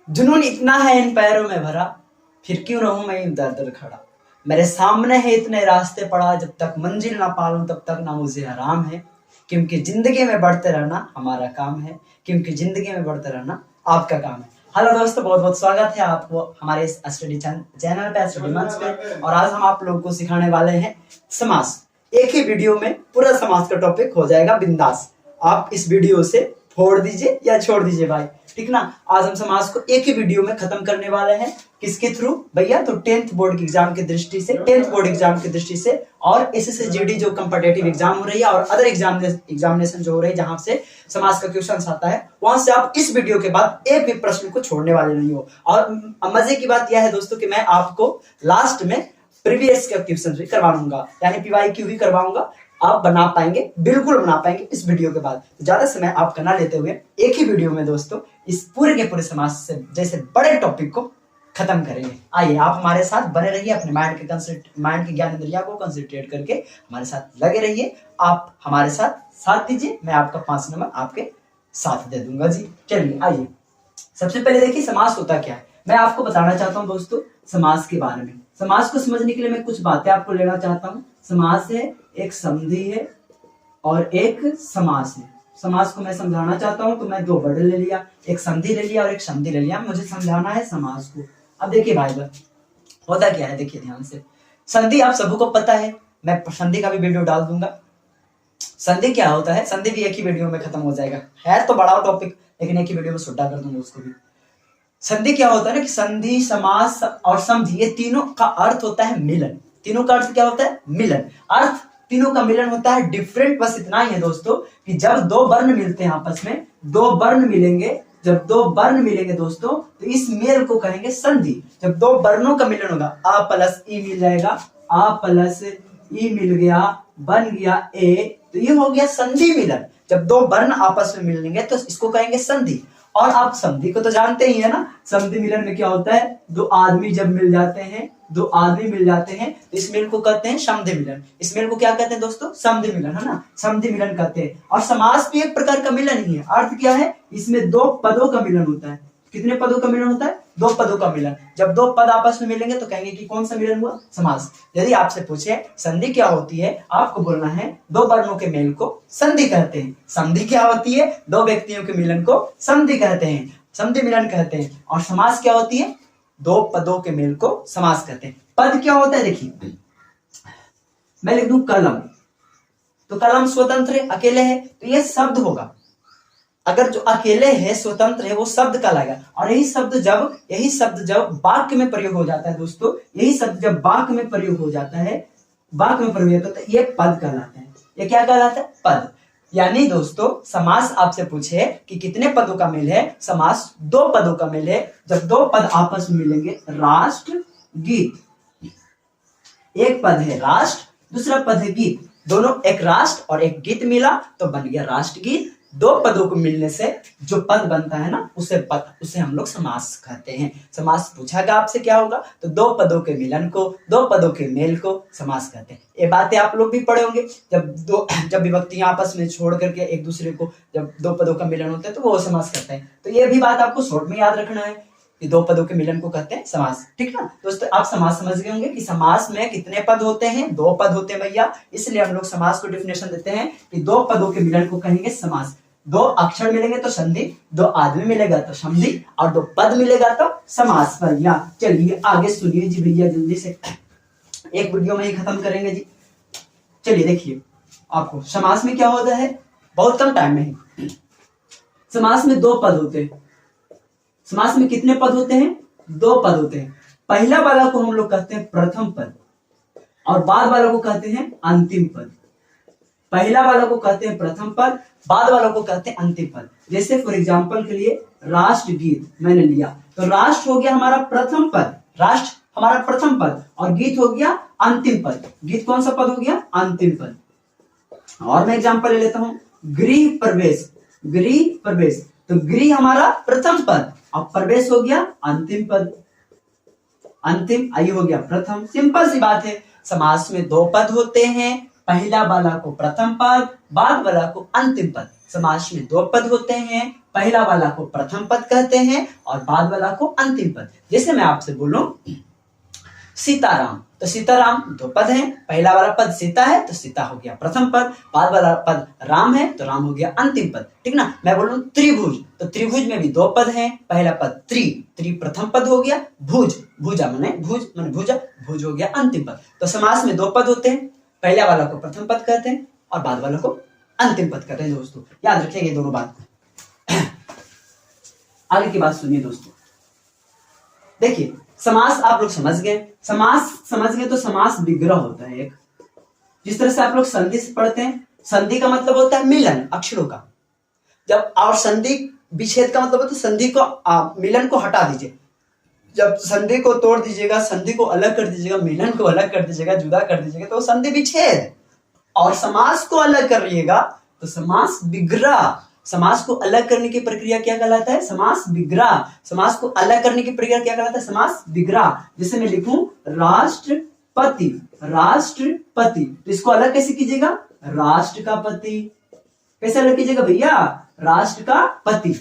जुनून इतना है इन पैरों में भरा, फिर क्यों रहूं मैं यूं दर दर खड़ा। मेरे सामने है इतने रास्ते पड़ा, जब तक मंजिल ना पालूं तब तक ना मुझे आराम है। क्योंकि जिंदगी में बढ़ते रहना हमारा काम है, क्योंकि जिंदगी में बढ़ते रहना आपका काम है। हेलो दोस्तों, बहुत बहुत स्वागत है आपको हमारे इस स्टडी चैनल पे, स्टडी मंच पे। और आज हम आप लोगों को सिखाने वाले हैं समास। एक ही वीडियो में पूरा समास का टॉपिक हो जाएगा बिंदास। आप इस वीडियो से फोड़ दीजिए या छोड़ दीजिए भाई, ठीक ना। आज हम समास को एक ही वीडियो में खत्म करने वाले हैं। किसके थ्रू भैया? तो 10th बोर्ड की एग्जाम की दृष्टि से, 10th बोर्ड एग्जाम की दृष्टि से, और एसएससी जीडी जो कंपिटिटिव एग्जाम हो रही है और अदर एग्जामिनेशन जो हो रही है जहां से समास का क्वेश्चन आता है, वहां से आप इस वीडियो के बाद एक भी प्रश्न को छोड़ने वाले नहीं हो। और मजे की बात यह है दोस्तों कि मैं आपको लास्ट में प्रीवियस का क्वेश्चन भी करवाऊंगा, यानी पीवाईक्यू भी करवाऊंगा। आप बना पाएंगे, बिल्कुल बना पाएंगे इस वीडियो के बाद। तो ज्यादा समय आपका ना लेते हुए एक ही वीडियो में दोस्तों इस पूरे के पूरे समाज से जैसे बड़े टॉपिक को खत्म करेंगे। आइए आप हमारे साथ बने रहिए, अपने माइंड के ज्ञान इंद्रिया को कंसंट्रेट करके हमारे साथ लगे रहिए। आप हमारे साथ दीजिए, मैं आपका 5 नंबर आपके साथ दे दूंगा जी। चलिए आइए, सबसे पहले देखिए समास होता क्या है। मैं आपको बताना चाहता हूं दोस्तों समास के बारे में। समास को समझने के लिए मैं कुछ बातें आपको लेना चाहता हूं। समास है, एक संधि है और एक समास है। समास को मैं समझाना चाहता हूं तो मैं 2 वर्ड ले लिया, एक संधि ले लिया और एक संधि ले लिया। मुझे समझाना है समास को। अब देखिए भाई होता क्या है, देखिए ध्यान से। संधि आप सबको पता है, मैं संधि का भी वीडियो डाल दूंगा। संधि क्या होता है, संधि भी एक ही वीडियो में खत्म हो जाएगा। है तो बड़ा टॉपिक, लेकिन एक ही वीडियो में सुट्टा कर दूंगा उसको भी। संधि क्या होता है ना कि संधि, समास और समधि, ये तीनों का अर्थ होता है मिलन। तीनों का अर्थ क्या होता है? मिलन। अर्थ तीनों का मिलन होता है। डिफरेंट बस इतना ही है दोस्तों कि जब 2 वर्ण मिलते हैं आपस में, 2 वर्ण मिलेंगे, जब 2 वर्ण मिलेंगे दोस्तों तो इस मेल को कहेंगे संधि। जब 2 वर्णों का मिलन होगा, आ प्लस ई मिल जाएगा, आ प्लस ई मिल गया, बन गया ए, तो ये हो गया संधि मिलन। जब 2 वर्ण आपस में मिलेंगे तो इसको कहेंगे संधि। और आप संधि को तो जानते ही है ना, संधि मिलन में क्या होता है? 2 आदमी जब मिल जाते हैं, 2 आदमी मिल जाते हैं तो इस मेल को कहते हैं समधि मिलन। इस मेल को क्या कहते हैं दोस्तों? समधि मिलन, है ना, समधि मिलन कहते हैं। और समास भी एक प्रकार का मिलन ही है। अर्थ क्या है? इसमें 2 पदों का मिलन होता है। कितने पदों का मिलन होता है? 2 पदों का मिलन। जब 2 पद आपस में मिलेंगे तो कहेंगे कि कौन सा मिलन हुआ? समास। यदि आपसे पूछे संधि क्या होती है, आपको बोलना है 2 वर्णों के मेल को संधि कहते हैं। संधि क्या होती है? 2 व्यक्तियों के मिलन को संधि कहते हैं, संधि मिलन कहते हैं। और समास क्या होती है? 2 पदों के मेल को समास कहते हैं। पद क्या होता है? देखिए मैं लिख दूं कलम, तो कलम स्वतंत्र है, अकेले है, तो यह शब्द होगा। अगर जो अकेले है, स्वतंत्र है, वो शब्द कहलाएगा। और यही शब्द जब वाक्य में प्रयोग हो जाता है दोस्तों, यही शब्द जब वाक्य में प्रयोग हो जाता है, ये पद कहलाता है। ये क्या कहलाता है? पद। यानी दोस्तों समास आपसे पूछे कि कितने पदों का मेल है, समास 2 पदों का मेल है। जब 2 पद आपस में मिलेंगे, राष्ट्र गीत, एक पद है राष्ट्र, दूसरा पद है गीत, दोनों एक राष्ट्र और एक गीत मिला तो बन गया राष्ट्र गीत। 2 पदों को मिलने से जो पद बनता है ना, उसे हम लोग समास कहते हैं। समास पूछागा आपसे क्या होगा, तो 2 पदों के मिलन को, 2 पदों के मेल को समास कहते हैं। ये बातें आप लोग भी पढ़े होंगे। जब विभक्तियां आपस में छोड़ करके एक दूसरे को, जब 2 पदों का मिलन होता है तो वो समास कहते हैं। तो ये भी बात आपको शॉर्ट में याद रखना है कि 2 पदों के मिलन को कहते हैं समास, ठीक ना दोस्तों। आप समास समझ गए होंगे कि समास में कितने पद होते हैं? 2 पद होते हैं भैया। इसलिए हम लोग समास को डेफिनेशन देते हैं कि 2 पदों के मिलन को कहेंगे समास। 2 अक्षर मिलेंगे तो संधि, 2 आदमी मिलेगा तो समधि, और 2 पद मिलेगा तो समास भैया। चलिए आगे सुनिए जी भैया, जल्दी से, एक वीडियो में ही खत्म करेंगे जी। चलिए देखिए आपको समास में क्या होता है, बहुत कम टाइम में ही। समास में 2 पद होते हैं। समास में कितने पद होते हैं? 2 पद होते हैं। पहला वाला को हम लोग कहते हैं प्रथम पद और बाद वाला को कहते हैं अंतिम पद। पहला वाला को कहते हैं प्रथम पद, बाद वालों को कहते हैं अंतिम पद। जैसे फॉर एग्जांपल के लिए राष्ट्र गीत मैंने लिया, तो राष्ट्र हो गया हमारा प्रथम पद, राष्ट्र हमारा प्रथम पद, और गीत हो गया अंतिम पद। गीत कौन सा पद हो गया? अंतिम पद। और मैं एग्जांपल ले लेता हूं, गृह प्रवेश, गृह प्रवेश, तो गृह हमारा प्रथम पद और प्रवेश हो गया अंतिम पद। अंतिम आई हो गया प्रथम। सिंपल सी बात है। समास में 2 पद होते हैं, पहला वाला को प्रथम पद, बाद वाला को अंतिम पद। समास में 2 पद होते हैं, पहला वाला को प्रथम पद कहते हैं और बाद वाला को अंतिम पद। जैसे मैं आपसे बोलूं सीताराम, तो सीताराम दो पद हैं, पहला वाला पद सीता है तो सीता हो गया प्रथम पद, बाद वाला पद राम है तो राम हो गया अंतिम पद, ठीक ना। मैं बोलूं त्रिभुज, तो त्रिभुज में भी दो पद हैं, पहला पद त्रि प्रथम पद हो गया, भुज भुजा माने भुजा, भुज हो गया अंतिम पद। तो समास में दो पद होते हैं, पहला वाला को प्रथम पद कहते हैं और बाद वाला को अंतिम पद कहते हैं। दोस्तों याद रखिएगा ये दोनों बात। आगे की बात सुनिए दोस्तों, देखिए समास आप लोग समझ गए, समास समझ गए तो समास विग्रह होता है एक। जिस तरह से आप लोग संधि से पढ़ते हैं, संधि का मतलब होता है मिलन अक्षरों का, जब और संधि विच्छेद का मतलब होता है संधि को मिलन को हटा दीजिए, जब संधि को तोड़ दीजिएगा, संधि को अलग कर दीजिएगा, मिलन को अलग कर दीजिएगा, जुदा कर दीजिएगा तो संधि विच्छेद। और समास को अलग कर रहिएगा तो समास विग्रह। समास को अलग करने की प्रक्रिया क्या कहलाता है? समास विग्रह। समास को अलग करने की प्रक्रिया क्या कहलाता है? समास विग्रह। जैसे मैं लिखूं राष्ट्रपति, राष्ट्रपति, तो इसको अलग कैसे कीजिएगा? राष्ट्र का पति। कैसे अलग कीजिएगा भैया? राष्ट्र का पति,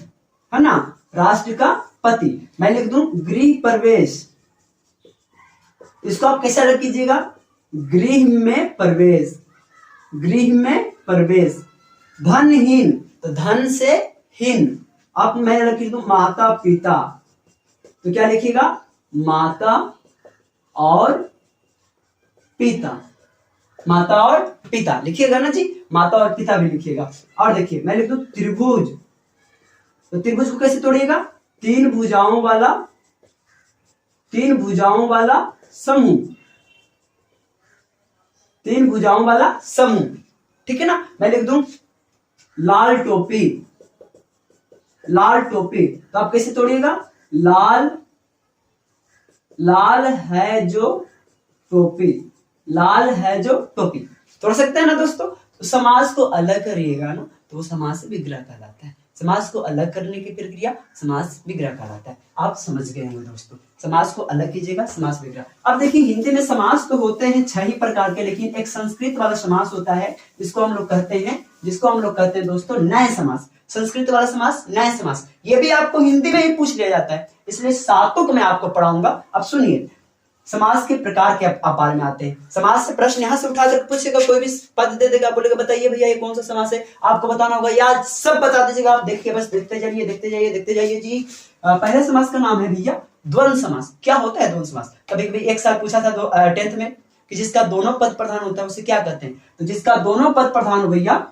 है ना, राष्ट्र का पति। मैं लिख दूं गृह प्रवेश, इसको आप कैसे अलग कीजिएगा? गृह में प्रवेश, गृह में प्रवेश। धनहीन, तो धन से हीन। अब मैं लिख दूं माता पिता, तो क्या लिखिएगा? माता और पिता, माता और पिता लिखिएगा ना जी, माता और पिता भी लिखिएगा। और देखिए मैं लिख दूं त्रिभुज, तो त्रिभुज को कैसे तोड़िएगा? तीन भुजाओं वाला, तीन भुजाओं वाला समूह, तीन भुजाओं वाला समूह, ठीक है ना। मैं लिख दूं लाल टोपी, लाल टोपी, तो आप कैसे तोड़िएगा? लाल, लाल है जो टोपी, लाल है जो टोपी, तोड़ सकते हैं ना दोस्तों। तो समास को अलग करिएगा ना तो वो समास विग्रह कहलाता है। समास को अलग करने की प्रक्रिया समास विग्रह कहलाता है। आप समझ गए होंगे दोस्तों, समास को अलग कीजिएगा, समास विग्रह। अब देखिए हिंदी में समास तो होते हैं 6 ही प्रकार के, लेकिन एक संस्कृत वाला समास होता है जिसको हम लोग कहते हैं दोस्तों नए समास। संस्कृत वाला समास नए समास, ये भी आपको हिंदी में ही पूछ लिया जाता है, इसलिए सातों को मैं आपको पढ़ाऊंगा। अब सुनिए समास के प्रकार के आप बारे में आते हैं। समास से प्रश्न यहां से उठाकर पूछेगा, कोई भी पद दे देगा, बोलेगा बताइए भैया ये कौन सा समास है, आपको बताना होगा, याद सब बता दीजिएगा। आप देखिए, बस देखते जाइए, देखते जाइए, देखते जाइए जी। पहले समास का नाम है भैया द्वंद्व समास। क्या होता है द्वंद्व समास? कभी कभी एक साल पूछा था 10th में कि जिसका दोनों पद प्रधान होता है उसे क्या कहते हैं? तो जिसका दोनों पद प्रधान हो भैया,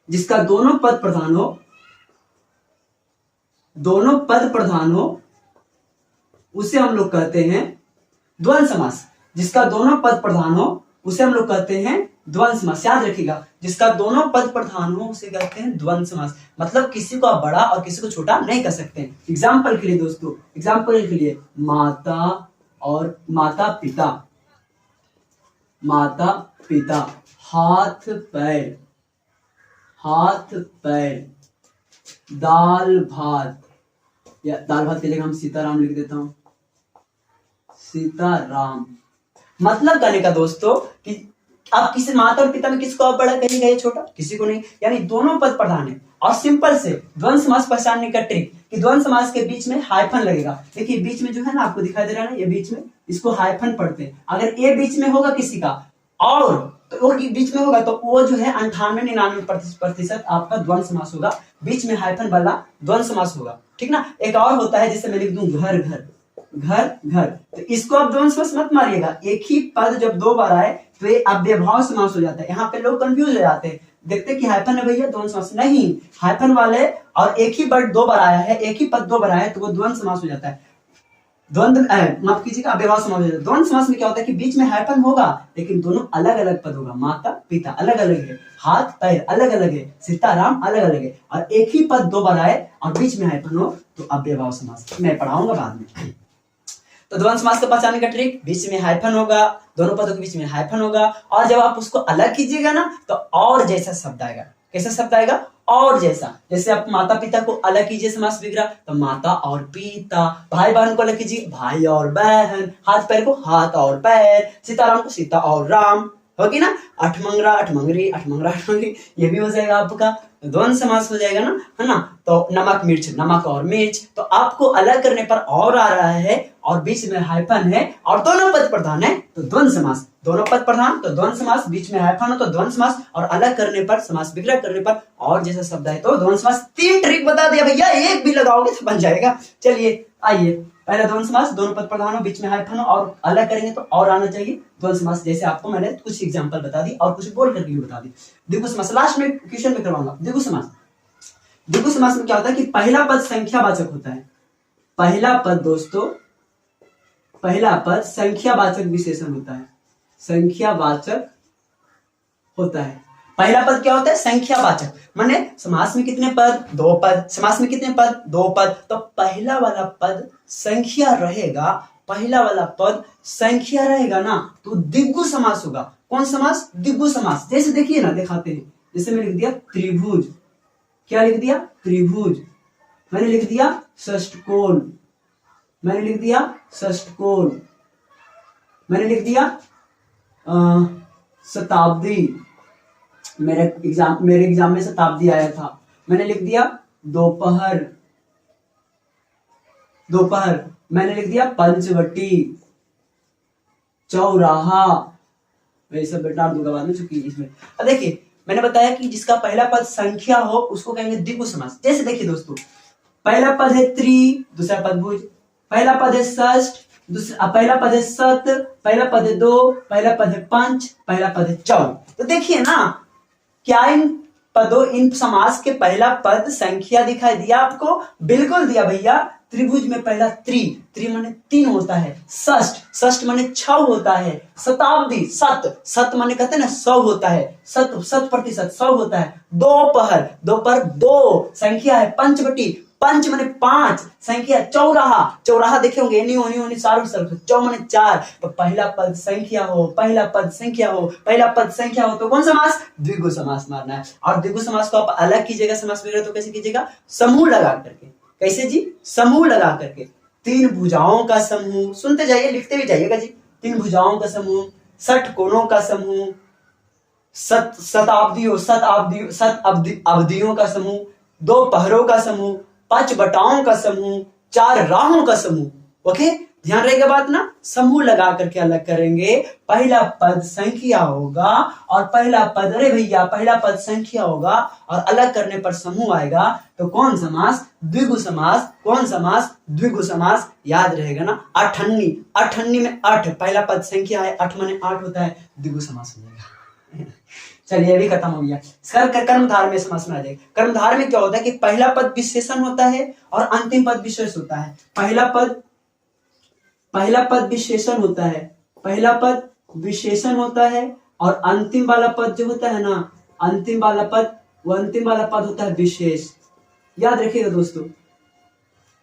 जिसका दोनों पद प्रधान हो, दोनों पद प्रधान हो, उसे हम लोग कहते हैं द्वंद्व समास। जिसका दोनों पद प्रधान हो उसे हम लोग कहते हैं द्वंद्व समास। याद रखिएगा, जिसका दोनों पद प्रधान हो उसे कहते हैं द्वंद्व समास। मतलब किसी को आप बड़ा और किसी को छोटा नहीं कह सकते। एग्जाम्पल के लिए दोस्तों, एग्जाम्पल के लिए माता और माता पिता, माता पिता, हाथ पैर, हाथ पैर, दाल भात, या दाल भात की जगह हम सीताराम लिख देता हूं, सीताराम। मतलब कहने का दोस्तों कि आप किसी माता और पिता में किसको आप बड़ा कहेंगे या छोटा? किसी को नहीं, यानी दोनों पद प्रधान है। और सिंपल से द्वंद्व समास पहचानने का ट्रिक कि द्वंद्व समास के बीच में हाइफन लगेगा। देखिए बीच में जो है ना, आपको दिखाई दे रहा है ना, ये बीच में, इसको हाइफन पढ़ते हैं। अगर ये बीच में होगा किसी का और तो वो बीच में होगा तो वो जो है 98-99% आपका द्वंद्व समास होगा, बीच में हाइफन वाला द्वंद्व समास होगा, ठीक ना। एक और होता है, जैसे मैं लिख दूं घर घर, घर घर, तो इसको आप द्वंद्व समास मत मारिएगा। एक ही पद जब दो बार आए तो ये अव्ययभाव समास हो जाता है। यहाँ पे लोग कंफ्यूज हो जाते हैं, देखते कि हाइफन है भैया द्वंद्व समास, नहीं, हाइफन वाले और एक ही वर्ड दो बार आया है, एक ही पद दो बार आया है तो वो द्वंद्व समास हो जाता है। द्वंद्व माफ कीजिएगा, अव्ययभाव समास हो जाता है। द्वंद्व समास में क्या होता है कि बीच में हाइफन होगा लेकिन दोनों अलग अलग पद होगा। माता पिता अलग अलग है, हाथ पैर अलग अलग है, सीताराम अलग अलग है, और एक ही पद दो बार आए और बीच में हाइफन हो तो अव्ययभाव समास। मैं पढ़ाऊंगा बाद में। तो द्वंद्व समास को पहचानने का ट्रिक, बीच में हाइफन होगा, दोनों पदों के बीच में हाइफन होगा, और जब आप उसको अलग कीजिएगा ना तो और जैसा शब्द आएगा। कैसा शब्द आएगा? और जैसा। जैसे आप माता पिता को अलग कीजिए समास विग्रह, तो माता और पिता। भाई बहन को अलग कीजिए, भाई और बहन। हाथ पैर को हाथ और पैर। सीताराम को सीता और राम, होगी ना। अठमंगरा अठमंगरी, अठमंगरा अठमंगरी, ये भी हो जाएगा आपका। द्वंद्व समास हो जाएगा ना, है ना। तो नमक मिर्च, नमक और मिर्च, तो आपको अलग करने पर और आ रहा है और बीच में हाइफन है और दोनों पद प्रधान है तो द्वंद्व समास। दोनों पद प्रधान तो द्वंद्व समास, बीच में हाइफन हो तो द्वंद्व समास, और अलग करने पर, समास विग्रह करने पर और जैसा शब्द है तो द्वंद्व समास। 3 ट्रिक बता दिया भैया, एक भी लगाओगे तो बन जाएगा। चलिए आइए, पहला द्वंद्व समास, दोनों पद प्रधान हो, बीच में हाइफन हो और अलग करेंगे तो और आना चाहिए द्वंद्व समास। जैसे आपको मैंने कुछ एग्जांपल बता दी और कुछ बोल करके भी बता दी। द्विगु समास लास्ट में क्वेश्चन में करवाऊंगा। द्विगु समास, द्विगु समास में क्या होता है कि पहला पद संख्यावाचक होता है। पहला पद दोस्तों, पहला पद संख्यावाचक विशेषण होता है, संख्यावाचक होता है। पहला पद क्या होता है? संख्यावाचक। माने समास में कितने पद? 2 पद। समास में कितने पद? 2 पद। तो पहला वाला पद संख्या रहेगा, पहला वाला पद संख्या रहेगा ना, तो द्विगु समास होगा। कौन समास? द्विगु समास। जैसे देखिए ना, दिखाते हैं। जैसे मैं लिख दिया त्रिभुज, क्या लिख दिया? त्रिभुज। मैंने लिख दिया षष्ठकोण, मैंने लिख दिया षष्ठकोण, मैंने लिख दिया शताब्दी। मेरे एग्जाम में शताब्दी आया था। मैंने लिख दिया दोपहर, दोपहर। मैंने लिख दिया पंचवटी, चौराहा। मैं सब बैठा दूंगा बाद में, चुकी इसमें। अब देखिए, मैंने बताया कि जिसका पहला पद संख्या हो उसको कहेंगे द्विगु समास। जैसे देखिए दोस्तों, पहला पद है त्रि, दूसरा पद भुज, पहला पद है षष्ठ, पहला पद है सत, पहला पद है 2, पहला पद है पंच, पहला पद है चौ। तो देखिए ना, क्या इन पदों, इन समास के पहला पद संख्या दिखाई दिया आपको? बिल्कुल दिया भैया। त्रिभुज में पहला त्रि, त्रि माने 3 होता है। षष्ठ, षष्ठ माने 6 होता है। शताब्दी, सत, सत माने कहते हैं ना 100 होता है। शत प्रतिशत 100 होता है। दोपहर, दोपहर 2 संख्या है। पंचवटी, पंच माने 5 संख्या। चौराहा, चौराहा देखे होंगे, एनी सारू चौ माने 4। तो पहला पद संख्या हो, पहला पद संख्या हो, पहला पद संख्या हो तो कौन समास? द्विगु समास मारना है। और द्विगु समास को आप अलग कीजिएगा समास विग्रह तो कैसे कीजिएगा? समूह लगा करके। कैसे जी? समूह लगा करके। 3 भुजाओं का समूह, सुनते जाइए, लिखते भी जाइएगा जी। 3 भुजाओं का समूह, 60 कोणों का समूह, अवधियों का समूह, 2 पहरों का समूह, 5 बटाओं का समूह, 4 राहों का समूह। ओके, ध्यान रहेगा बात ना। समूह लगा करके अलग करेंगे। पहला पद संख्या होगा और पहला पद, अरे भैया पहला पद संख्या होगा और अलग करने पर समूह आएगा तो कौन समास? द्विगु समास। कौन समास? द्विगु समास। याद रहेगा ना। अठन्नी, अठन्नी में 8, पहला पद संख्या है, 8 माने 8 होता है, द्विगु समास हो जाएगा। चलिए, ये भी खत्म हो गया। कर्मधार में समास में आ जाएगा। कर्मधार में क्या होता है कि पहला पद विशेषण होता है और अंतिम पद विशेष होता है। पहला पद विशेषण होता है, पहला पद विशेषण होता है और अंतिम वाला पद जो होता है ना, अंतिम वाला पद, वो अंतिम वाला पद होता है विशेष। याद रखिएगा दोस्तों,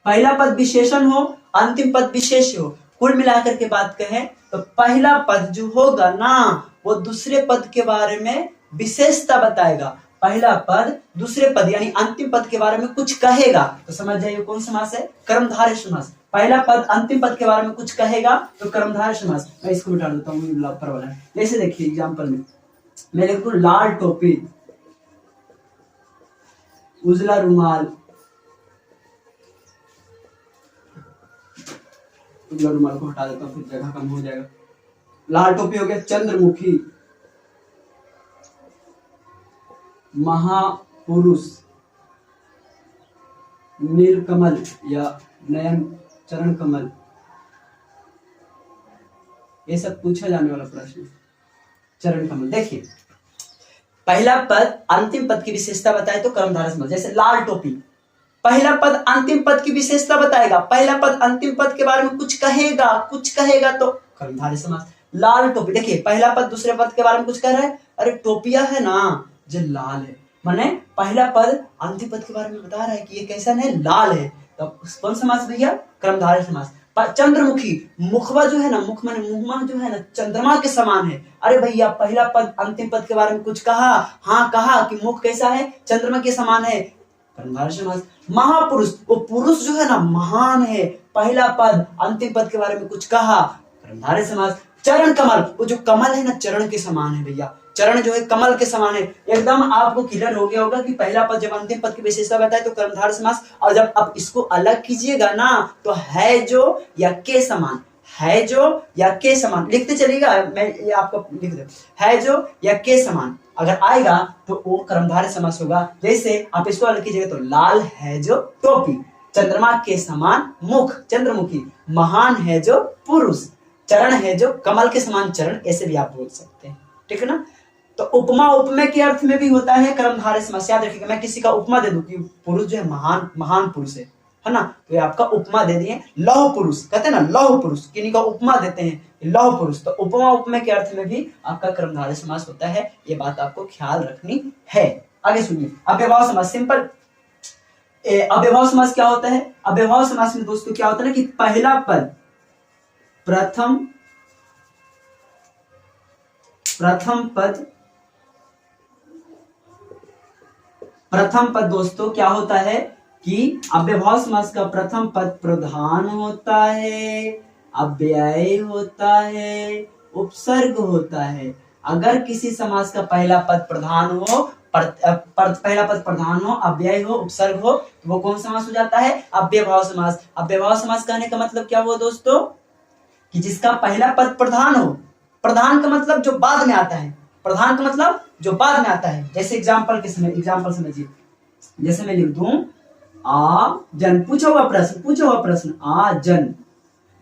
पहला पद विशेषण हो, अंतिम पद विशेष हो। कुल मिलाकर के बात कहें तो पहला पद जो होगा ना, वो दूसरे पद के बारे में विशेषता बताएगा। पहला पद दूसरे पद यानी अंतिम पद के बारे में कुछ कहेगा तो समझ जाइए कौन समास है? कर्मधारय समास। पहला पद अंतिम पद के बारे में कुछ कहेगा तो कर्मधारय समास। मैं इसको मिटा देता हूँ ऊपर वाला। जैसे देखिए एग्जांपल में मैं लिख दूं लाल टोपी, उजला रुमाल, उजला रुमाल को हटा देता हूँ फिर जगह कम हो जाएगा। लाल टोपी हो गया चंद्रमुखी, महापुरुष, नीलकमल या नयन चरण कमल। ये सब पूछा जाने वाला प्रश्न। चरण कमल। देखिए, पहला पद अंतिम पद की विशेषता बताए तो कर्मधारय समास। जैसे लाल टोपी, पहला पद अंतिम पद की विशेषता बताएगा, पहला पद अंतिम पद के बारे में कुछ कहेगा तो कर्मधारय समास। लाल टोपी, देखिए पहला पद दूसरे पद के बारे में कुछ कह रहा है, अरे टोपिया है ना जो लाल है, माने पहला पद अंतिम पद के बारे में बता रहा है कि ये कैसा है, लाल है। तो कौन समास भैया? कर्मधारय समास। चंद्रमुखी, मुखवा जो है ना, मुख माने मुहमा जो है ना चंद्रमा के समान है। अरे भैया पहला पद अंतिम पद के बारे में कुछ कहा, हाँ कहा कि मुख कैसा है, चंद्रमा के समान है, कर्मधारय समास। महापुरुष, वो पुरुष जो है ना महान है, पहला पद अंतिम पद के बारे में कुछ कहा, कर्मधारय समास। चरण कमल, वो जो कमल है ना चरण के समान है भैया, चरण जो है कमल के समान है। एकदम आपको क्लियर हो गया होगा कि पहला पद जब अंतिम पद की विशेषता बताए तो कर्मधारय समास, और जब आप इसको अलग कीजिएगा ना तो है जो या के समान, है जो या के समान लिखते चलिएगा, मैं ये आपको लिख दे, है जो या के समान अगर आएगा तो वो कर्मधारय समास होगा। जैसे आप इसको अलग कीजिएगा तो लाल है जो टोपी, चंद्रमा के समान मुख चंद्रमुखी, महान है जो पुरुष, चरण है जो कमल के समान चरण, ऐसे भी आप बोल सकते हैं, ठीक है ना। तो उपमा उपमेय के अर्थ में भी होता है कर्मधारय समास। याद रखिएगा, मैं किसी का उपमा दे दूं कि पुरुष जो है महान पुरुष है ना, तो ये आपका उपमा दे दिए। लौह पुरुष कहते हैं ना, लौह पुरुष, किन्हीं का उपमा देते हैं लौह पुरुष, तो उपमा उपमेय के अर्थ में भी आपका कर्मधारय समास होता है, ये बात आपको ख्याल रखनी है। आगे सुनिए, अव्ययभाव समास। सिंपल अव्ययभाव समास क्या होता है? अव्ययभाव समास में दोस्तों क्या होता है ना कि पहला पद प्रथम पद दोस्तों क्या होता है कि अव्ययभाव समास का प्रथम पद प्रधान होता है, अव्यय होता है, उपसर्ग होता है। अगर किसी समास का पहला पद प्रधान हो, पहला पद प्रधान हो, अव्यय हो, उपसर्ग हो, तो वो कौन समास हो जाता है? अव्ययभाव समास। अव्ययभाव समास कहने का मतलब क्या हुआ दोस्तों कि जिसका पहला पद प्रधान हो। प्रधान का मतलब जो बाद में आता है, प्रधान का मतलब जो बाद में आता है। जैसे एग्जाम्पल समझिए, जैसे मैं लिख दूं आ जन, पूछा हुआ प्रश्न आ जन।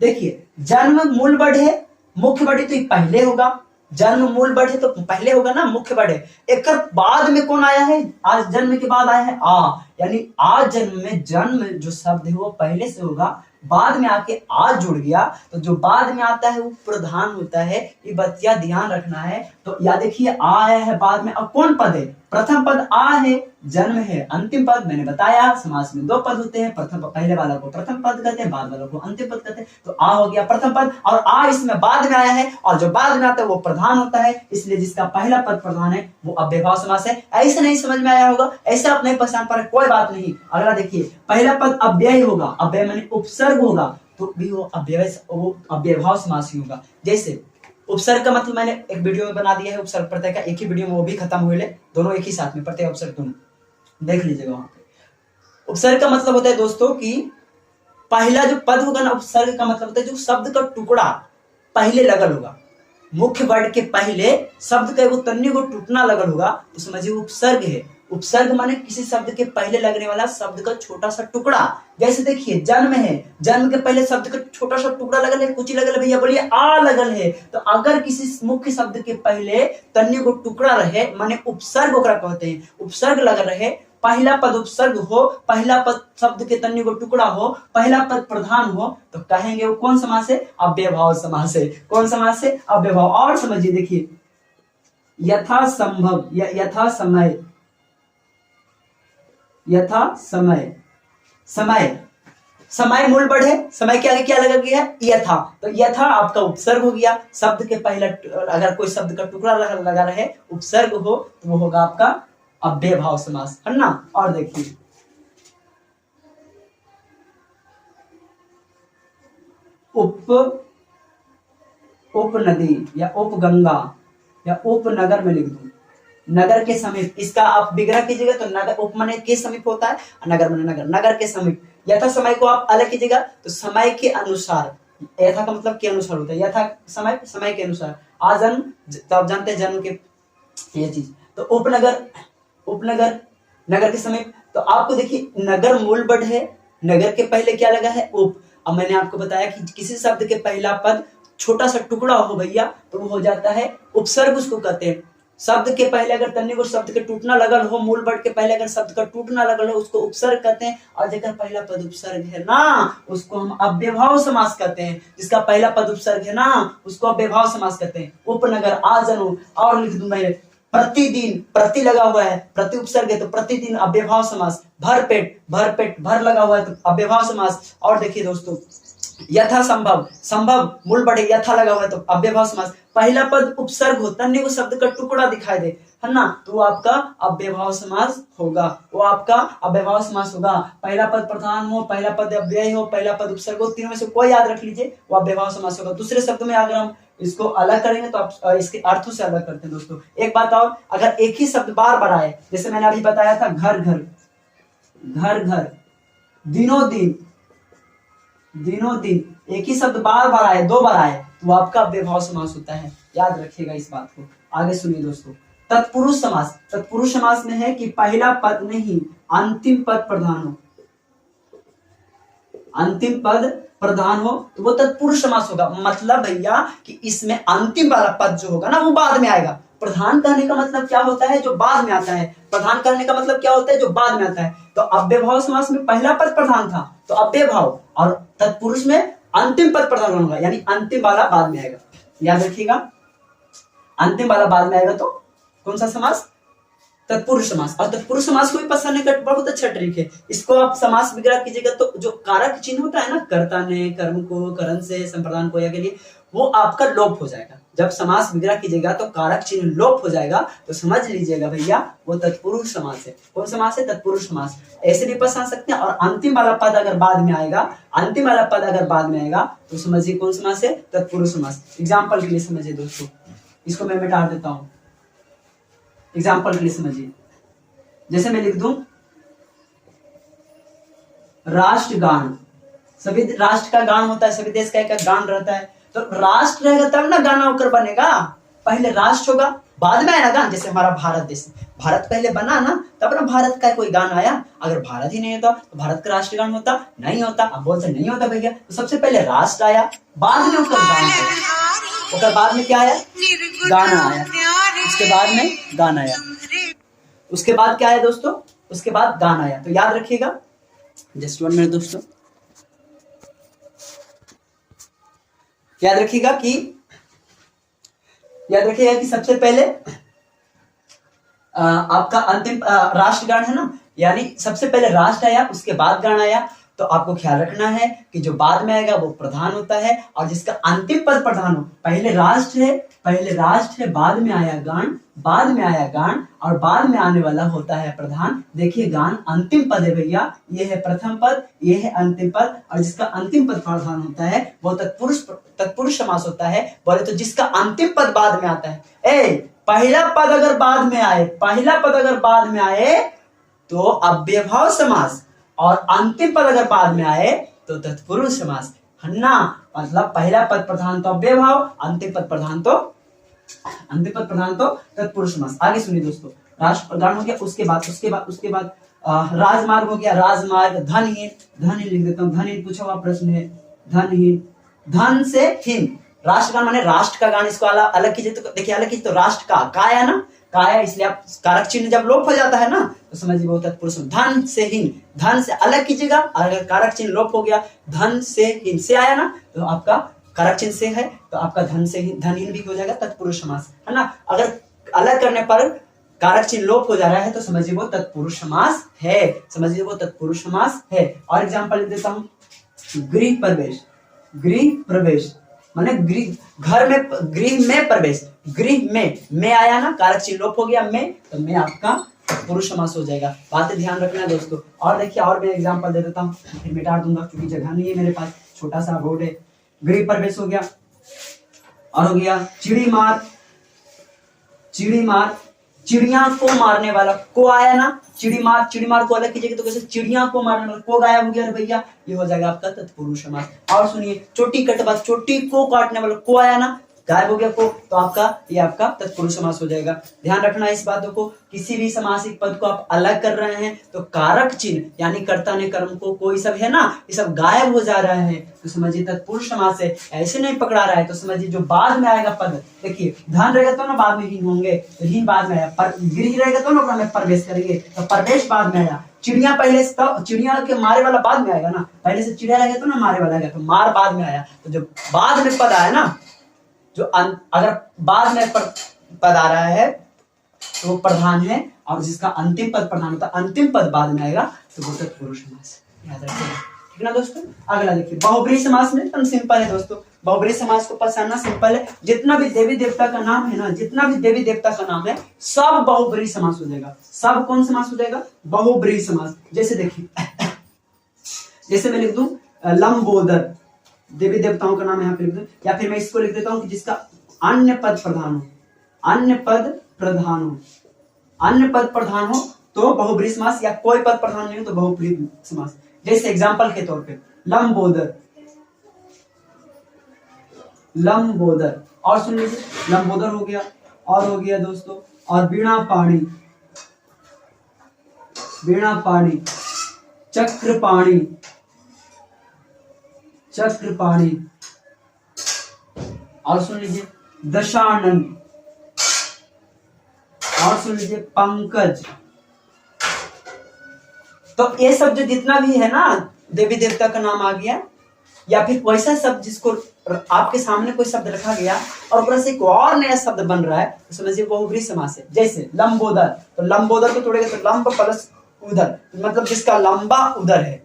देखिए जन्म मूल वर्ड है, मुख्य वर्ड तो पहले होगा, जन्म मूल वर्ड है तो पहले होगा ना, मुख्य वर्ड है। एक बाद में कौन आया है? आज जन्म के बाद आया है आ, यानी आज जन्म में जन्म जो शब्द है वो पहले से होगा, बाद में आके आज जुड़ गया, तो जो बाद में आता है वो प्रधान होता है। ये बतिया ध्यान रखना है। तो या देखिए आ आया है बाद में, अब कौन पद है? प्रथम पद आ है, जन्म है, अंतिम पद मैंने बताया समास में दो पद होते हैं, प्रथम पहले वाला को प्रथम पद कहते हैं, बाद वाला को अंतिम पद कहते हैं। तो आ हो गया प्रथम पद, और आ इसमें बाद में आया है, और जो बाद में आता है वो प्रधान होता है, इसलिए जिसका पहला पद प्रधान है वो अव्ययभाव समास है। ऐसे नहीं समझ में आया होगा, ऐसे आप नहीं पहचान पा रहे, कोई बात नहीं। अगला देखिए, पहला पद अव्यय होगा, अव्यय माने उपसर्ग होगा, तो भी वो अव्ययभाव समास ही होगा। जैसे उपसर्ग का मतलब मैंने एक वीडियो में बना दिया है, उपसर्ग प्रत्यय का, एक ही वीडियो में वो भी खत्म हुए, दोनों एक ही साथ में, प्रत्यय उपसर्ग दोनों देख लीजिएगा वहां पे। उपसर्ग का मतलब होता है दोस्तों कि पहला जो पद होगा ना, उपसर्ग का मतलब होता है जो शब्द का टुकड़ा पहले लगल होगा, मुख्य वर्ड के पहले शब्द का वो तन्नी को टूटना लगल होगा, तो समझिए उपसर्ग है। उपसर्ग माने किसी शब्द के पहले लगने वाला शब्द का छोटा सा टुकड़ा। जैसे देखिए जन्म है, जन्म के पहले शब्द का छोटा सा टुकड़ा लगल है, कुछ ही लगल है भैया, बोलिए आ लगल है। तो अगर किसी मुख्य शब्द के पहले तन्नी को टुकड़ा रहे, माने उपसर्ग ओकरा कहते हैं, उपसर्ग लगल रहे, पहला पद उपसर्ग हो, पहला पद शब्द के तन्नी को टुकड़ा हो, पहला पद प्रधान हो, तो कहेंगे वो कौन समास है? अव्ययभाव समास है। कौन समास है? अव्ययभाव। और समझिए देखिए, यथा संभव या यथा समय, यथा समय, समय समय मूल वर्ड है, समय के आगे क्या लगा गया है? यथा। तो यथा आपका उपसर्ग हो गया, शब्द के पहले अगर कोई शब्द का टुकड़ा लगा रहे, उपसर्ग हो, तो वो होगा आपका अव्ययभाव समास, है ना। और देखिए उप नदी या उप गंगा या उपनगर में लिख दूं, नगर के समीप, इसका आप विग्रह कीजिएगा तो नगर उप माने के समीप होता है, नगर माने नगर, नगर के समीप। यथा समय को आप अलग कीजिएगा तो समय के अनुसार, यथा का मतलब के अनुसार होता है, यथा समय समय के अनुसार। आ जन्म, तो आप जानते हैं जन्म के ये चीज। तो उपनगर, उपनगर नगर के समीप। तो आपको देखिए नगर मूल वर्ड है, नगर के पहले क्या लगा है? उप। अब मैंने आपको बताया कि किसी शब्द के पहला पद छोटा सा टुकड़ा हो भैया, तो वो हो जाता है उपसर्ग, उसको कहते हैं। शब्द के पहले अगर तन्नी को शब्द के टूटना लगल हो, मूल वर्ड के पहले अगर शब्द का टूटना लगल हो, उसको उपसर्ग कहते हैं। और जेकर पहला पद उपसर्ग है ना, उसको हम अव्ययभाव समास कहते हैं। जिसका पहला पद उपसर्ग है ना, उसको अव्ययभाव समास कहते हैं। उपनगर, आजनु, और लिख दूं मैं प्रतिदिन, प्रति लगा हुआ है, प्रति उपसर्ग है तो प्रतिदिन अव्ययभाव समास। भर पेट, भर पेट, भर लगा हुआ है तो अव्ययभाव समास। और देखिए दोस्तों, यथा संभव, संभव मूल बढ़े यथा लगा हुआ है तो अव्ययभाव समास। पहला पद उपसर्ग हो, तन्य को शब्द का टुकड़ा दिखाई दे, है ना, तो वो आपका अव्ययभाव समास होगा, वो आपका अव्ययभाव समास होगा। पहला पद प्रधान हो, पहला पद अव्यय हो, पहला पद उपसर्ग हो, तीनों में से कोई याद रख लीजिए, वो अव्ययभाव समास होगा। दूसरे शब्द में अगर हम इसको अलग करेंगे तो आप इसके अर्थों से अलग करते हैं दोस्तों। एक बात और, अगर एक ही शब्द बार बार आए, जैसे मैंने अभी बताया था घर घर, घर घर, दिनों दिन, दिनों दिन, एक ही शब्द बार बार आए, दो बार आए, तो वो आपका अव्ययभाव समास होता है, याद रखिएगा इस बात को। आगे सुनिए दोस्तों, तत्पुरुष समास। तत्पुरुष समास में है कि पहला पद नहीं अंतिम पद प्रधान हो, अंतिम पद प्रधान हो तो वो तत्पुरुष समास होगा। मतलब भैया कि इसमें अंतिम वाला पद जो होगा ना वो बाद में आएगा। प्रधान कहने का मतलब क्या होता है, जो बाद में आता है। प्रधान कहने का मतलब क्या होता है, जो बाद में आता है। तो अव्ययभाव समास में पहला पद प्रधान था तो अव्ययभाव, और तत्पुरुष में अंतिम पद प्रधान होगा, यानी अंतिम वाला बाद में आएगा, याद रखिएगा। अंतिम वाला बाद में आएगा तो कौन सा समास, तत्पुरुष समास। और तत्पुरुष समास को भी पसंद का बहुत अच्छा ट्रिक है, इसको आप समास विग्रह कीजिएगा तो जो कारक चिन्ह होता है ना, कर्ता ने, कर्म को, करण से, संप्रदान को या के लिए, वो आपका लोप हो जाएगा। जब समास विग्रह कीजिएगा तो कारक चिन्ह लोप हो जाएगा, तो समझ लीजिएगा भैया वो तत्पुरुष समास है। कौन समास है, तत्पुरुष समास। ऐसे भी पसंद सकते हैं। और अंतिम वाला पद अगर बाद में आएगा, अंतिम वाला पद अगर बाद में आएगा तो समझिए कौन समास है, तत्पुरुष समास। एग्जाम्पल के लिए समझिए दोस्तों, इसको मैं मिटा देता हूं, एग्जाम्पल के लिए समझिए। जैसे मैं लिख दूं राष्ट्रगान, सभी राष्ट्र का गान होता है, सभी देश का एक गान रहता है, तो राष्ट्र रहेगा तब ना गाना होकर बनेगा। पहले राष्ट्र होगा बाद में आया ना गान। जैसे हमारा भारत देश, भारत पहले बना ना तब ना भारत का कोई गान आया। अगर भारत ही नहीं होता तो भारत का राष्ट्रगान होता नहीं होता। अब बोलते नहीं होता भैया, तो सबसे पहले राष्ट्र आया, बाद में उसका गान आया, उसके बाद में क्या आया, गाना आया, उसके बाद में गाना आया, उसके बाद क्या आया दोस्तों, उसके बाद गाना आया। तो याद रखिएगा, जस्ट 1 मिनट दोस्तों, याद रखिएगा कि सबसे पहले आपका अंतिम राष्ट्रगान है ना, यानी सबसे पहले राष्ट्र आया, उसके बाद गान आया। तो आपको ख्याल रखना है कि जो बाद में आएगा वो प्रधान होता है, और जिसका अंतिम पद प्रधान हो, पहले राष्ट्र है, बाद में आया गान, बाद में आया गान, और बाद में आने वाला होता है प्रधान। देखिए गान अंतिम पद है भैया, ये है प्रथम पद, ये है अंतिम पद, और जिसका अंतिम पद प्रधान होता है वो तत्पुरुष समास होता है। बोले तो जिसका अंतिम पद बाद में आता है, पहला पद अगर बाद में आए तो अव्ययभाव समास, और अंतिम पद अगर बाद में आए तो तत्पुरुष समास, है ना। मतलब पहला पद प्रधान तो अव्ययभाव, अंतिम पद प्रधान तो तत्पुरुष समास। आगे सुनिए दोस्तों, राष्ट्रगान हो गया, उसके बाद राजमार्ग हो गया, राजमार्ग, धनहीन लिख देता हूँ, धनहीन पूछा हुआ प्रश्न है, धनहीन, धन से हीन। राष्ट्रगान माने राष्ट्र का गान, इसको अलग कीजिए तो देखिए, अलग कीजिए तो राष्ट्र का काया ना, काया, इसलिए आप कारक चिन्ह जब लोप हो जाता है ना तो समझिए वो तत्पुरुष। धन से हीन, धन से अलग कीजिएगा, अगर कारक चिन्ह लोप हो गया, धन से हीन से आया ना तो आपका कारक चिन्ह से है तो आपका धनहीन भी हो जाएगा, तत्पुरुष समास, है ना। अगर अलग करने पर कारक चिन्ह लोप हो जा रहा है तो समझिए वो तत्पुरुष समास है, और एग्जाम्पल देता हूं, गृह प्रवेश माने गृह में प्रवेश, गृह में आया ना, कारक चिन्ह लोप हो गया में, तो में आपका पुरुष समास हो जाएगा। बातें ध्यान रखना दोस्तों। और देखिए, और मैं एग्जांपल दे देता हूँ, फिर मिटा दूंगा क्योंकि जगह नहीं है मेरे पास, छोटा सा बोर्ड है। गृह प्रवेश हो गया, और हो गया चिड़ी मार, चिड़िया को मारने वाला को आया ना, चिड़ी मार को अलग कीजिएगा तो कैसे, चिड़िया को मारने वाला को गायब हो गया भैया, ये हो जाएगा आपका तत्पुरुष समास। और सुनिए, चोटी कटवा, चोटी को काटने वाला को आया ना, गायब हो गया को, तो आपका ये आपका तत्पुरुष समास हो जाएगा। ध्यान रखना इस बातों को, किसी भी समासिक पद को आप अलग कर रहे हैं तो कारक चिन्ह यानी कर्ता ने, कर्म को, कोई सब है ना, ये सब गायब हो जा रहा है तो समझिए तत्पुरुष समास है। ऐसे नहीं पकड़ा रहा है तो समझिए जो बाद में आएगा पद, देखिए धन रहेगा तो ना बाद में हीन होंगे, तो हीन बाद में आया, पर गृह रहेगा तो ना में प्रवेश करेंगे, तो प्रवेश बाद में आया। चिड़िया पहले से, तो चिड़िया के मारे वाला बाद में आएगा ना, पहले से चिड़िया रहेगा तो ना मारे वाला आएगा, तो मार बाद में आया। तो जो बाद में पद आया ना, जो अगर बाद में पद आ रहा है तो वो प्रधान है, और जिसका अंतिम पद प्रधान होता है, अंतिम पद बाद में आएगा तो वो तत्पुरुष समास, याद रखिएगा। ठीक ना दोस्तों। अगला देखिए बहुब्रीहि समास में एकदम सिंपल है दोस्तों, बहुब्रीहि समास को पहचानना सिंपल है। जितना भी देवी देवता का नाम है ना, जितना भी देवी देवता का नाम है सब बहुब्रीहि समास हो जाएगा। सब कौन समास हो जाएगा? बहुब्रीहि समास। जैसे देखिए जैसे मैं लिख दूं लंबोदर, देवी देवताओं का नाम यहाँ पे लिख दूं, या फिर मैं इसको लिख देता हूँ कि जिसका अन्य पद प्रधान हो, अन्य पद प्रधान हो, अन्य पद प्रधान हो तो बहुब्रीहि समास, या कोई पद प्रधान नहीं हो तो बहुब्रीहि समास। जैसे एग्जांपल के तौर पे लंबोदर, लंबोदर, और सुन लीजिए लंबोदर हो गया, और हो गया दोस्तों, और वीणा पाणी, वीणा पाणी, चक्रपाणी, चक्रपाणी, और सुन लीजिए दशानन, और सुन लीजिए पंकज। तो ये सब जो जितना भी है ना देवी देवता का नाम आ गया, या फिर वैसा शब्द जिसको आपके सामने कोई शब्द रखा गया और ऊपर से एक और नया शब्द बन रहा है तो समझिए बहुब्रीहि समास है। जैसे लंबोदर, तो लंबोदर को तोड़ेगा तो लंब प्लस उदर, मतलब जिसका लंबा उदर है,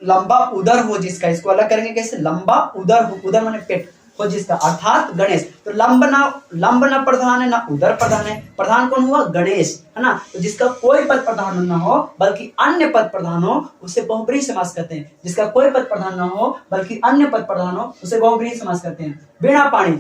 लंबा उदर हो जिसका, इसको अलग करेंगे कैसे? लंबा उदर हो, उदर माने पेट हो जिसका, अर्थात गणेश। तो लंब ना प्रधान है ना उदर प्रधान है, प्रधान कौन हुआ? गणेश, है ना। तो जिसका कोई पद प्रधान ना हो बल्कि अन्य पद प्रधान हो उसे बहुब्रीहि समास कहते हैं। जिसका कोई पद प्रधान ना हो बल्कि अन्य पद प्रधान हो उसे बहुब्रीहि समास कहते हैं। वीणा पाणी,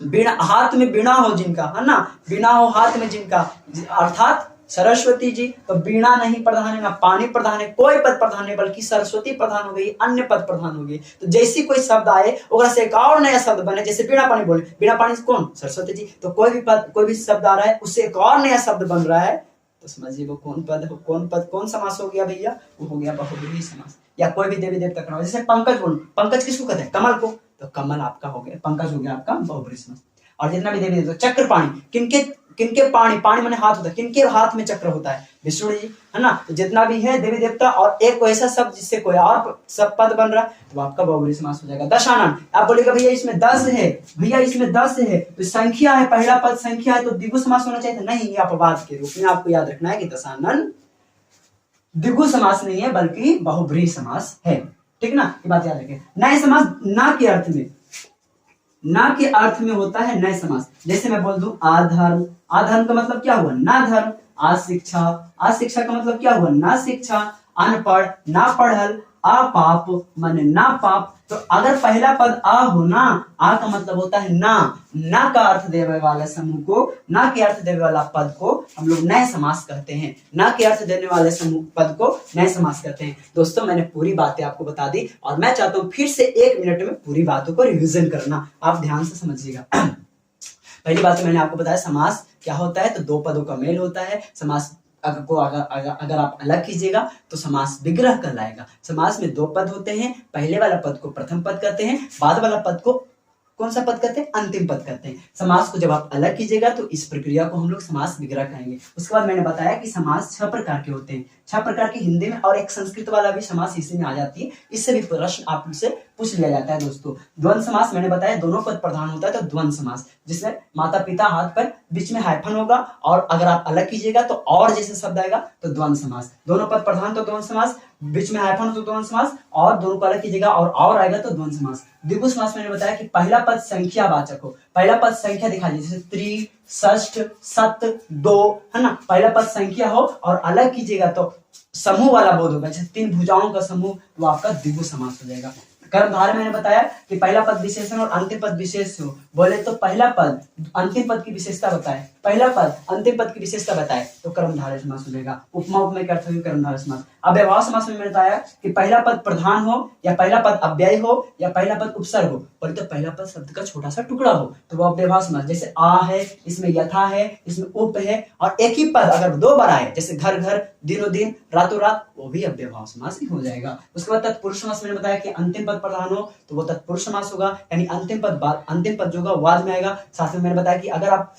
वीणा हाथ में वीणा हो जिनका, है ना, वीणा हो हाथ में जिनका, अर्थात सरस्वती जी। तो वीणा नहीं प्रधान है ना पानी प्रधान है, कोई पद प्रधान है बल्कि सरस्वती प्रधान हो गई, अन्य पद प्रधान हो गई। तो जैसी कोई शब्द आए ओकरा से एक और नया शब्द बने, जैसे वीणा पानी बोले, वीणा पानी कौन? सरस्वती जी। तो कोई भी पद, कोई भी शब्द आ रहा है उससे एक और नया शब्द बन रहा है तो समझिए वो कौन पद, कौन पद, कौन समास हो गया भैया? वो हो गया बहुब्रीहि समास। या कोई भी देवी देवता का नाम, जैसे पंकज बोलो, पंकज किसको कहते हैं? कमल को, तो कमल आपका हो गया, पंकज हो गया आपका बहुब्रीहि समास। और जितना भी देवी देवता, चक्रपाणी, किनके किनके पाणी, पाणी माने हाथ होता है, किनके हाथ में चक्र होता है? विष्णु जी, है ना। तो जितना भी है देवी देवता और एक वैसा शब्द जिससे कोई और सब पद बन रहा है तो आपका बहुब्रीहि समास हो जाएगा। दशानन, आप बोलेगा भैया इसमें 10 है, भैया इसमें 10 है तो संख्या है, पहला पद संख्या है तो द्विगु समास होना चाहिए। नहीं, ये अपवाद के रूप में आपको याद रखना है कि दशानन द्विगु समास नहीं है बल्कि बहुब्रीहि समास है, ठीक ना। ये बात याद रखें। नए समास ना के अर्थ में, ना के अर्थ में होता है नए समास। जैसे मैं बोल दूं आधर्म, आधर्म का मतलब क्या हुआ? ना धर्म। अशिक्षा, अशिक्षा का मतलब क्या हुआ? ना शिक्षा। अनपढ़, ना पढ़ल। अपाप माने ना पाप। तो अगर पहला पद आ हो ना, आ का मतलब होता है ना का अर्थ देने वाले समूह को, ना के अर्थ देने वाला पद को हम लोग नए समास कहते हैं। ना के अर्थ देने वाले समूह पद को नए समास कहते हैं। दोस्तों मैंने पूरी बातें आपको बता दी और मैं चाहता हूं फिर से 1 मिनट में पूरी बातों को रिवीजन करना, आप ध्यान से समझिएगा। पहली बात तो मैंने आपको बताया समास क्या होता है, तो दो पदों का मेल होता है। समास अगर आप अलग कीजिएगा तो समास विग्रह कहलाएगा। समास में 2 पद होते हैं, पहले वाला पद को प्रथम पद कहते हैं, बाद वाला पद को कौन सा पद कहते हैं? अंतिम पद कहते हैं। समास को जब आप अलग कीजिएगा तो इस प्रक्रिया को हम लोग समास विग्रह कहेंगे। उसके बाद मैंने बताया कि समास 6 प्रकार के होते हैं, 6 प्रकार के हिंदी में, और एक संस्कृत वाला भी समास इसी में आ जाती है। इससे भी प्रश्न आपसे पूछ लिया जाता है दोस्तों। द्वंद्व समास मैंने बताया दोनों पद प्रधान होता है, तो द्वंद्व समास जिसमें माता पिता हाथ पर बीच में हाइफन होगा, और अगर आप अलग कीजिएगा तो और जैसे शब्द आएगा तो द्वंद्व समास। दोनों पद प्रधान तो द्वंद्व समास, बीच में हाइफन हो तो द्वंद्व समास, और दोनों को अलग कीजिएगा और आएगा तो द्वंद्व समास। द्विगु समास मैंने बताया कि पहला पद संख्या वाचक हो, पहला पद संख्या दिखा दीजिए, जैसे त्रि, षष्ठ, सत, दो, है ना। पहला पद संख्या हो और अलग कीजिएगा तो समूह वाला बोध होगा, जैसे 3 भुजाओं का समूह, तो आपका द्विगु समास हो जाएगा। कर्मधारय मैंने बताया कि पहला पद विशेषण और अंतिम पद विशेष हो। बोले तो पहला पद अंतिम पद की विशेषता बताए, पहला पद अंतिम पद की विशेषता बताए तो कर्मधारय समास हो जाएगा। उपमा उपमेय के अर्थ होगी कर्मधारय समास। अव्ययभाव समास में मैंने बताया कि पहला पद प्रधान हो, या पहला पद अव्यय हो, या पहला पद उपसर्ग हो। बोले तो पहला पद शब्द का छोटा सा टुकड़ा हो तो वो अव्ययभाव समास। जैसे आ है, इसमें यथा है, इसमें उप है, और एक ही पद अगर 2 बार आए, जैसे घर घर, दिनों दिन, रातों रात, वो भी अव्ययभाव समास ही हो जाएगा। उसके बाद तत्पुरुष समास मैंने बताया कि अंतिम पद प्रधान हो तो वो तत्पुरुष समास होगा, यानी अंतिम पद जो होगा बाद में आएगा। साथ में मैंने बताया कि अगर आप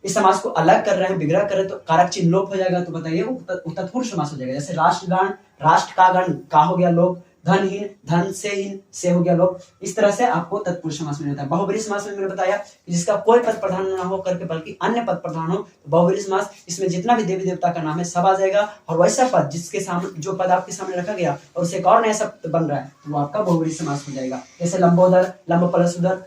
इस समास को अलग कर रहे हैं, विग्रह कर रहे हैं, तो कारक चिन्ह लोप हो जाएगा, तो बताइए वो तत्पुरुष समास हो जाएगा। जैसे राष्ट्रगान, राष्ट्र का गण, का हो गया लोप, धनहीन, धन से हीन, से हो गया लोभ। इस तरह से आपको तत्पुरुष समास में होता है। बहुब्रीहि समास में मैंने बताया कि जिसका कोई पद प्रधान ना हो करके बल्कि अन्य पद प्रधान हो, तो बहुब्रीहि समास, इसमें जितना भी देवी देवता का नाम है सब आ जाएगा। और वैसा पद जिसके सामने, जो पद आपके सामने रखा गया और उसे एक और नया शब्द बन रहा है, वो आपका बहुब्रीहि समास हो जाएगा। जैसे लंबोदर, लंब प्लसोदर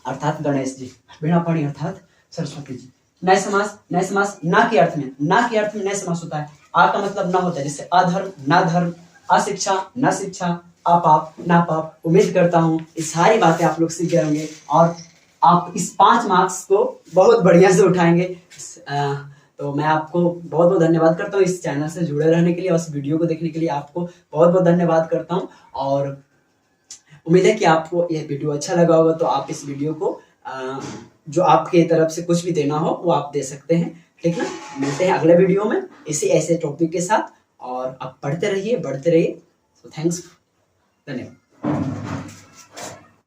अर्थात गणेश जी, वीणापाणी अर्थात सरस्वती जी। नए समास, नए समास ना के अर्थ में, ना के अर्थ में नए समास होता है। आ का मतलब ना होता है, जैसे अधर्म, ना धर्म, अशिक्षा, न शिक्षा, अपाप, ना पाप। उम्मीद करता हूँ ये सारी बातें आप लोग सीख गए होंगे और आप इस 5 मार्क्स को बहुत बढ़िया से उठाएंगे। तो मैं आपको बहुत बहुत धन्यवाद करता हूँ इस चैनल से जुड़े रहने के लिए और इस वीडियो को देखने के लिए आपको बहुत बहुत धन्यवाद करता हूँ। और उम्मीद है कि आपको ये वीडियो अच्छा लगा होगा, तो आप इस वीडियो को जो आपके तरफ से कुछ भी देना हो वो आप दे सकते हैं, ठीक ना। मिलते हैं अगले वीडियो में इसी ऐसे टॉपिक के साथ, और आप पढ़ते रहिए, बढ़ते रहिए। सो थैंक्स, धन्यवाद।